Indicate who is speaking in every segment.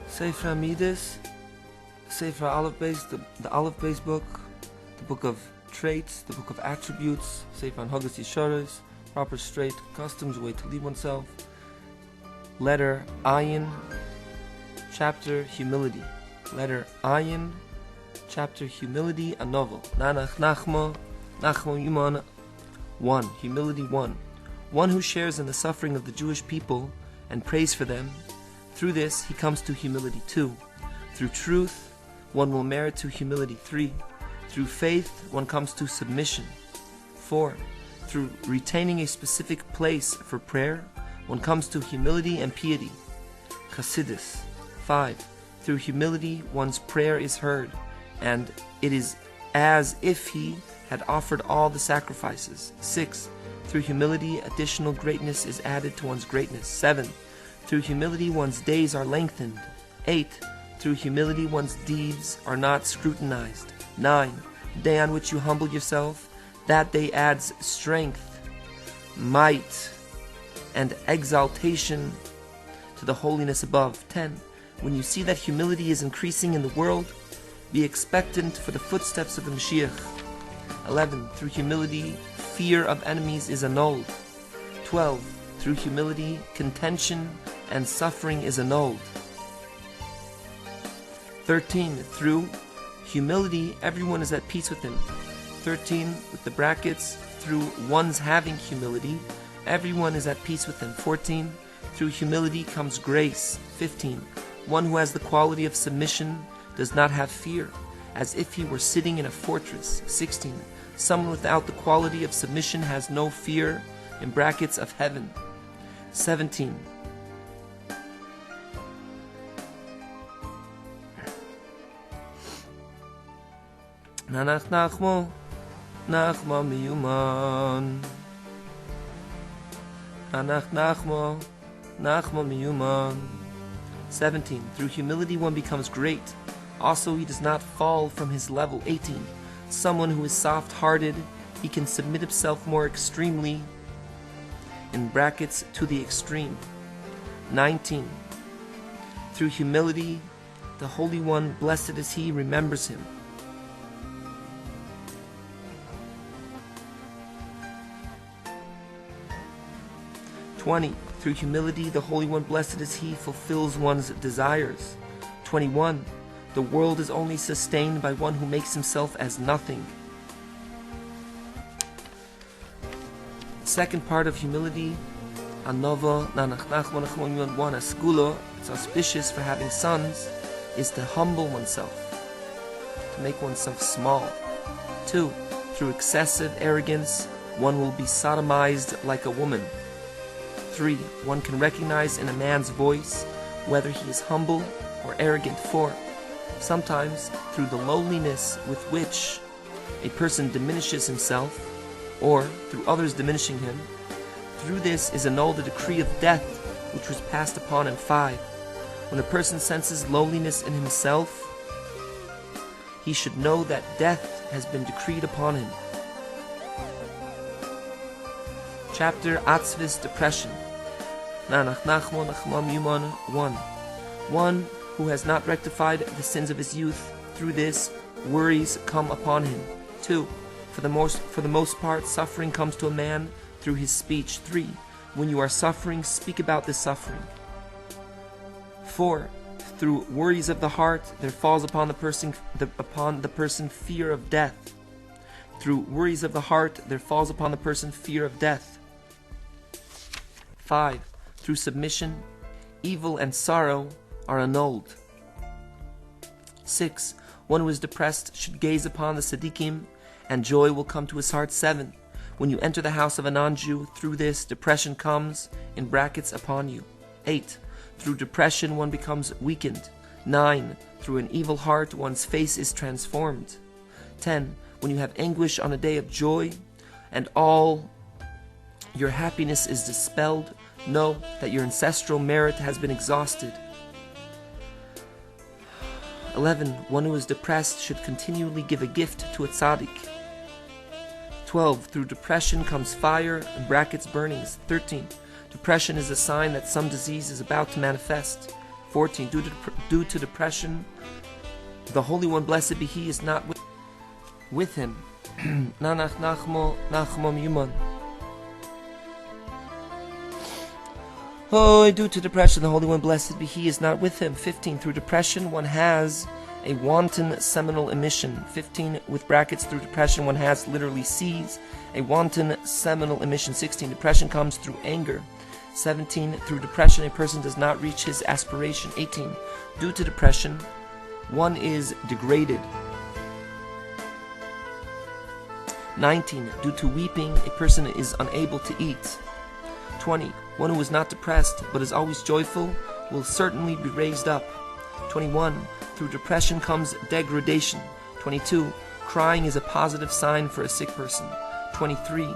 Speaker 1: Sefer hamidos, sefer the olive base book, the book of traits, the book of attributes, sefer anhagas yesharos, proper straight customs, way to lead oneself. Letter ayin, chapter humility. Letter ayin, chapter humility, a novel. Nanach nachmo yuman 1. Humility 1. One who shares in the suffering of the Jewish people and prays for them. Through this, he comes to humility 2. Through truth, one will merit to humility 3. Through faith, one comes to submission 4. Through retaining a specific place for prayer, one comes to humility and piety, Chassidus 5. Through humility, one's prayer is heard, and it is as if he had offered all the sacrifices. 6. Through humility, additional greatness is added to one's greatness. 7. Through humility, one's days are lengthened. 8. Through humility, one's deeds are not scrutinized. 9. The day on which you humble yourself, that day adds strength, might, and exaltation to the holiness above. 10. When you see that humility is increasing in the world, be expectant for the footsteps of the Mashiach. 11. Through humility, fear of enemies is annulled. 12. Through humility, contention and suffering is annulled. 13. Through humility, everyone is at peace with him. 13, with the brackets, through one's having humility, everyone is at peace with him. 14. Through humility comes grace. 15. One who has the quality of submission does not have fear, as if he were sitting in a fortress. 16. Someone without the quality of submission has no fear, in brackets, of heaven. 17. Nanach nachmo miyuman. Nanach nachmo miyuman. 17. Through humility one becomes great. Also he does not fall from his level. 18. Someone who is soft-hearted, he can submit himself more extremely, in brackets, to the extreme. 19. Through humility, the Holy One, blessed is he, remembers him. 20. Through humility, the Holy One, blessed is he, fulfills one's desires. 21. The world is only sustained by one who makes himself as nothing. Second part of humility, Anova, one, a skulo, it's auspicious for having sons, is to humble oneself, to make oneself small. 2. Through excessive arrogance, one will be sodomized like a woman. 3. One can recognize in a man's voice whether he is humble or arrogant. 4. Sometimes, through the lowliness with which a person diminishes himself, or through others diminishing him, through this is annulled the decree of death which was passed upon him. 5. When a person senses lowliness in himself, he should know that death has been decreed upon him. Chapter Atzvis, depression. 1. One who has not rectified the sins of his youth, through this worries come upon him. 2. For the most part, suffering comes to a man through his speech. 3. When you are suffering, speak about this suffering. 4. Through worries of the heart, there falls upon the person fear of death. Through worries of the heart, there falls upon the person fear of death. 5. Through submission, evil and sorrow are annulled. 6. One who is depressed should gaze upon the tzaddikim, and joy will come to his heart. 7. When you enter the house of a non-Jew, through this depression comes, in brackets, upon you. 8. Through depression one becomes weakened. 9. Through an evil heart one's face is transformed. 10. When you have anguish on a day of joy, and all your happiness is dispelled, know that your ancestral merit has been exhausted. 11. One who is depressed should continually give a gift to a tzaddik. 12. Through depression comes fire, in brackets, burnings. 13. Depression is a sign that some disease is about to manifest. 14. Due to depression, the Holy One, blessed be He, is not with him. Nanach nachmo yuman. Oh, due to depression, the Holy One, blessed be He, is not with him. 15. Through depression, one has a wanton seminal emission. 15 with brackets. Through depression, one has, literally sees, a wanton seminal emission. 16. Depression comes through anger. 17. Through depression, a person does not reach his aspiration. 18. Due to depression, one is degraded. 19. Due to weeping, a person is unable to eat. 20. One who is not depressed but is always joyful will certainly be raised up. 21. Through depression comes degradation. 22. Crying is a positive sign for a sick person. 23.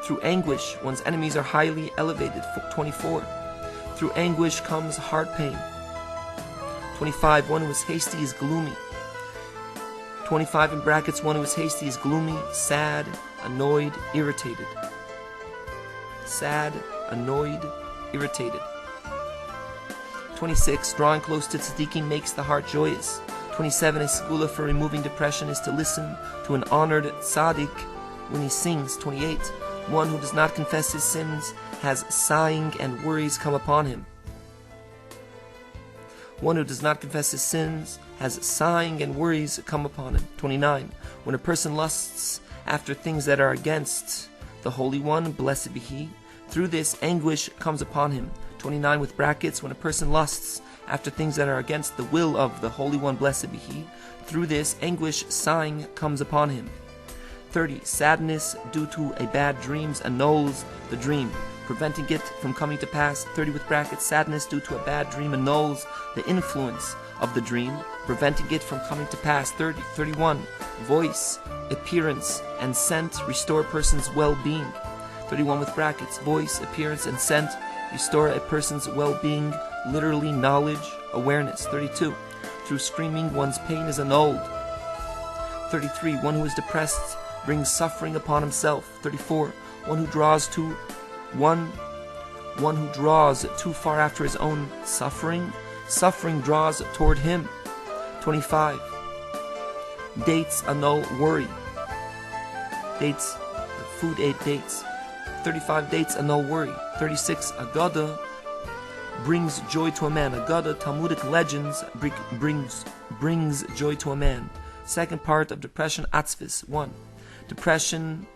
Speaker 1: Through anguish, one's enemies are highly elevated. 24. Through anguish comes heart pain. 25. One who is hasty is gloomy. 25 in brackets. One who is hasty is gloomy, sad, annoyed, irritated. Sad, annoyed, irritated. 26. Drawing close to tzaddikim makes the heart joyous. 27. A segula for removing depression is to listen to an honored tzaddik when he sings. 28. One who does not confess his sins has sighing and worries come upon him. One who does not confess his sins has sighing and worries come upon him. 29. When a person lusts after things that are against the Holy One, blessed be He, through this anguish comes upon him. 29 with brackets. When a person lusts after things that are against the will of the Holy One, blessed be He, through this anguish sighing comes upon him. 30. Sadness due to a bad dream annuls the dream, preventing it from coming to pass. 30 with brackets. Sadness due to a bad dream annuls the influence of the dream, preventing it from coming to pass. 30. 31. Voice, appearance, and scent restore a person's well-being. 31 with brackets. Voice, appearance, and scent restore a person's well-being, literally knowledge, awareness. 32. Through screaming, one's pain is annulled. 33. One who is depressed brings suffering upon himself. 34. One who draws too far after his own suffering draws toward him. 25. Dates annul worry. Dates, food aid dates. 35. Dates annul worry. 36. Agada brings joy to a man. Agada, Talmudic legends, brings joy to a man. Second part of depression, atzvis. 1. Depression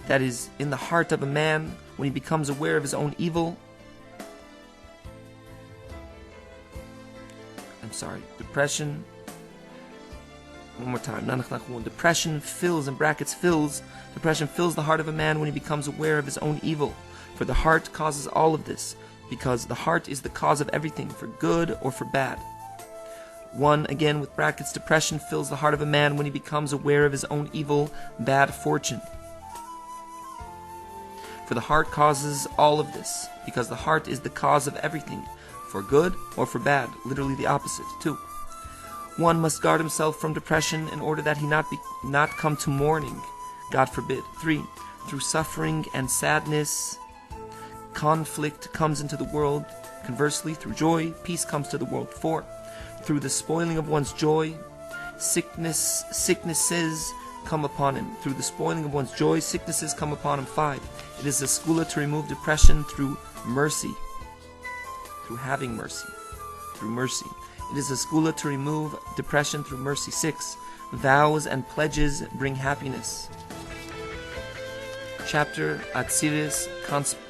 Speaker 1: that is in the heart of a man when he becomes aware of his own evil. Depression. One more time. Depression fills, in brackets, fills. Depression fills the heart of a man when he becomes aware of his own evil. For the heart causes all of this, because the heart is the cause of everything, for good or for bad. 1, again with brackets, depression fills the heart of a man when he becomes aware of his own evil, bad fortune. For the heart causes all of this, because the heart is the cause of everything, for good or for bad, literally the opposite. 2. One must guard himself from depression in order that he not come to mourning, God forbid. 3. Through suffering and sadness, conflict comes into the world. Conversely, through joy, peace comes to the world. 4. Through the spoiling of one's joy, sicknesses come upon him. Through the spoiling of one's joy, sicknesses come upon him. 5. It is a skula to remove depression through mercy, through having mercy, through mercy. It is a skula to remove depression through mercy. 6. Vows and pledges bring happiness. Chapter Atziris,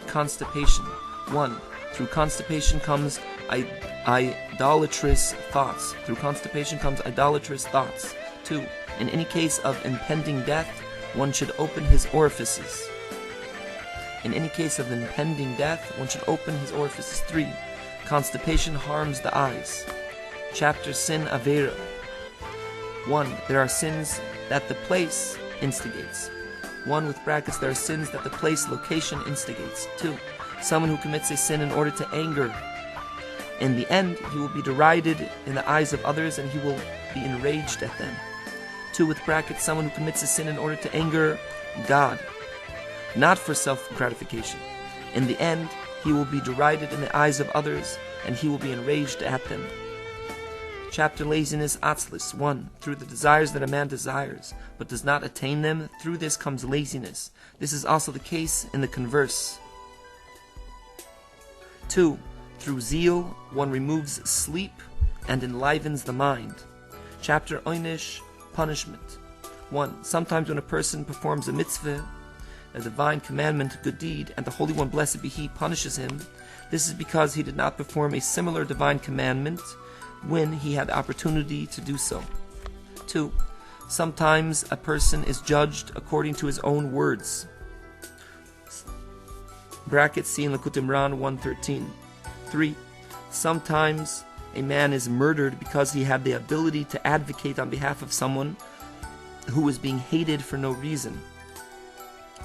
Speaker 1: constipation. 1. Through constipation comes idolatrous thoughts. Through constipation comes idolatrous thoughts. 2. In any case of impending death, one should open his orifices. In any case of impending death, one should open his orifices. 3. Constipation harms the eyes. Chapter Sin Avera. 1. There are sins that the place instigates. 1 with brackets, there are sins that the place, location instigates. 2. Someone who commits a sin in order to anger. In the end, he will be derided in the eyes of others and he will be enraged at them. 2 with brackets, someone who commits a sin in order to anger God, not for self-gratification. In the end, he will be derided in the eyes of others, and he will be enraged at them. Chapter Laziness Atzlis 1. Through the desires that a man desires, but does not attain them, through this comes laziness. This is also the case in the converse. 2. Through zeal, one removes sleep and enlivens the mind. Chapter Oynish, Punishment 1. Sometimes when a person performs a mitzvah, a divine commandment, a good deed, and the Holy One, blessed be He, punishes him, this is because he did not perform a similar divine commandment when he had the opportunity to do so. 2. Sometimes a person is judged according to his own words. Brackets see in Lekutim Ran 113. 3. Sometimes a man is murdered because he had the ability to advocate on behalf of someone who was being hated for no reason.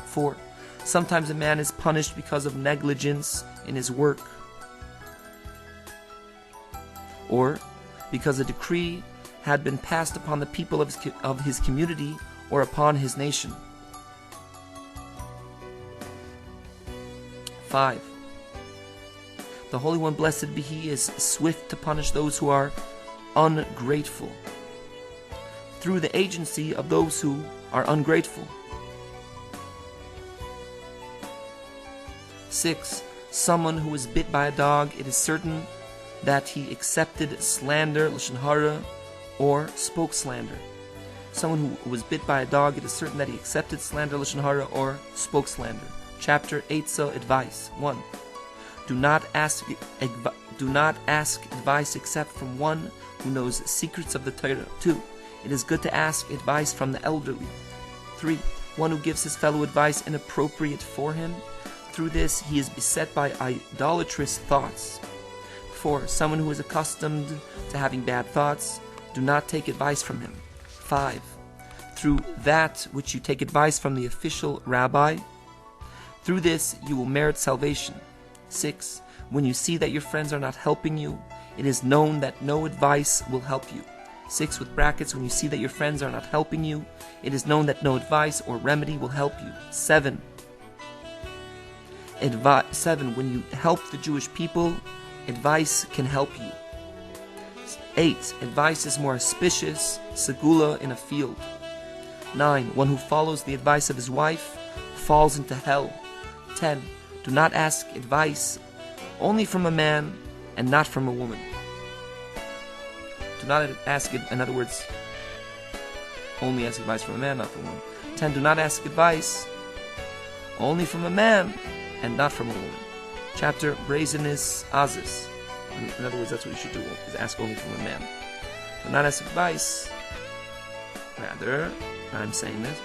Speaker 1: 4. Sometimes a man is punished because of negligence in his work, or because a decree had been passed upon the people of his community or upon his nation. 5. The Holy One, blessed be He, is swift to punish those who are ungrateful through the agency of those who are ungrateful. 6. Someone who is bit by a dog, it is certain that he accepted slander, lashon hara, or spoke slander. Someone who was bit by a dog, it is certain that he accepted slander, lashon hara, or spoke slander. Chapter Eitzah, Advice 1. Do not ask advice except from one who knows secrets of the Torah. 2. It is good to ask advice from the elderly. 3. One who gives his fellow advice inappropriate for him. Through this, he is beset by idolatrous thoughts. 4. Someone who is accustomed to having bad thoughts, do not take advice from him. 5. Through that which you take advice from the official rabbi, through this you will merit salvation. 6. When you see that your friends are not helping you, it is known that no advice will help you. 6 with brackets, when you see that your friends are not helping you, it is known that no advice or remedy will help you. 7. 7. When you help the Jewish people, advice can help you. 8. Advice is more auspicious, segula, in a field. 9. One who follows the advice of his wife falls into hell. 10. Do not ask advice only from a man and not from a woman. Do not ask it, in other words, only ask advice from a man, not from a woman. 10. Do not ask advice only from a man and not from a woman. Chapter Brazenness Azis. In other words, that's what you should do, is ask only from a man. Do not ask advice, rather, I'm saying this,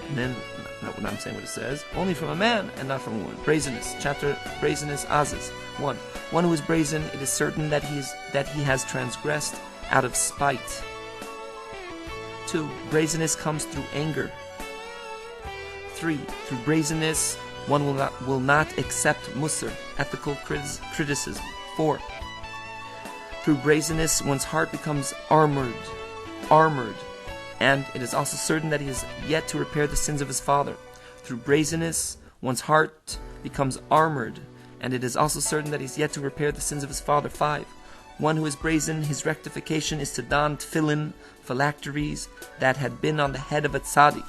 Speaker 1: and then, not what I'm saying, what it says, only from a man and not from a woman. Brazenness. Chapter Brazenness Azis. 1. One who is brazen, it is certain that he has transgressed out of spite. 2. Brazenness comes through anger. 3. Through brazenness, one will not accept musar, ethical criticism. 4. Through brazenness, one's heart becomes armored, and it is also certain that he is yet to repair the sins of his father. Through brazenness, one's heart becomes armored, and it is also certain that he is yet to repair the sins of his father. 5. One who is brazen, his rectification is to don tefillin, phylacteries that had been on the head of a tzaddik.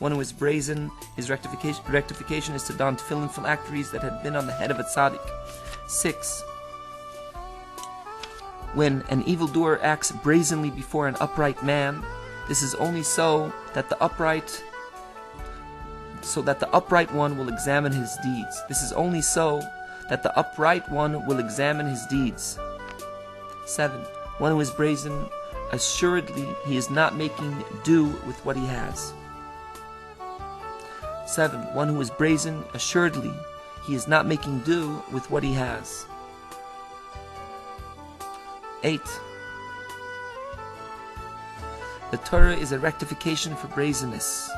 Speaker 1: One who is brazen, his rectification is to don tefillin, phylacteries that had been on the head of a tzaddik. 6. When an evildoer acts brazenly before an upright man, this is only so that the upright one will examine his deeds. This is only so that the upright one will examine his deeds. 7. One who is brazen, assuredly he is not making do with what he has. 7. One who is brazen, assuredly he is not making do with what he has. 8. The Torah is a rectification for brazenness.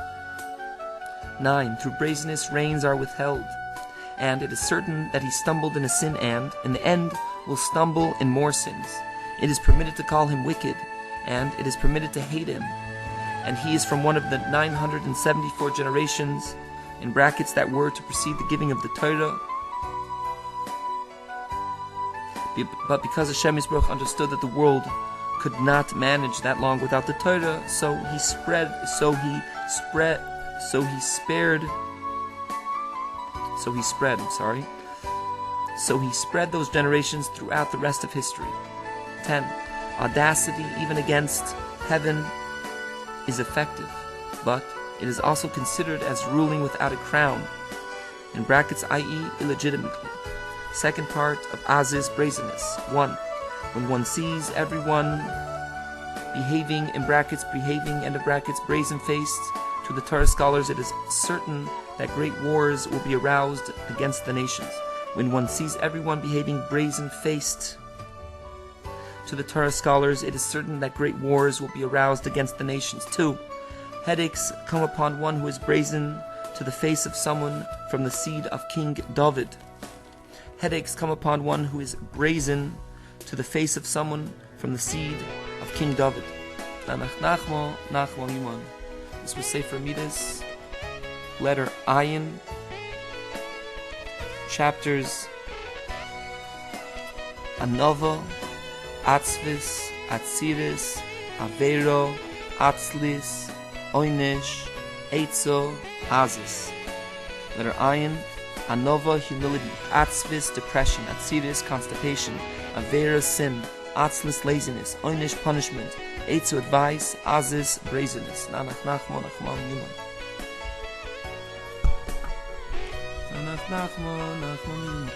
Speaker 1: 9. Through brazenness rains are withheld, and it is certain that he stumbled in a sin and, in the end, will stumble in more sins. It is permitted to call him wicked, and it is permitted to hate him. And he is from one of the 974 generations, in brackets, that were to precede the giving of the Torah, But because Hashem Yisbarach understood that the world could not manage that long without the Torah, so he spared those generations throughout the rest of history. 10. Audacity, even against heaven, is effective, but it is also considered as ruling without a crown, in brackets, i.e. illegitimately. Second part of Az's brazenness. 1. When one sees everyone behaving, in brackets, behaving, end of brackets, brazen-faced, to the Torah scholars it is certain that great wars will be aroused against the nations. When one sees everyone behaving brazen-faced, to the Torah scholars it is certain that great wars will be aroused against the nations. 2. Headaches come upon one who is brazen to the face of someone from the seed of King David. Headaches come upon one who is brazen to the face of someone from the seed of King David. This was sefer hamidos, letter ayin, chapters anova, atzvis, atziris, avero, atzlis, oynish, eitzo, hazis. Letter ayin, anova, humility, atzvis, depression, atziris, constipation, avera, sin, atzlis, laziness, oynish, punishment, eitzo, advice, hazis, brazenness. Nachmon,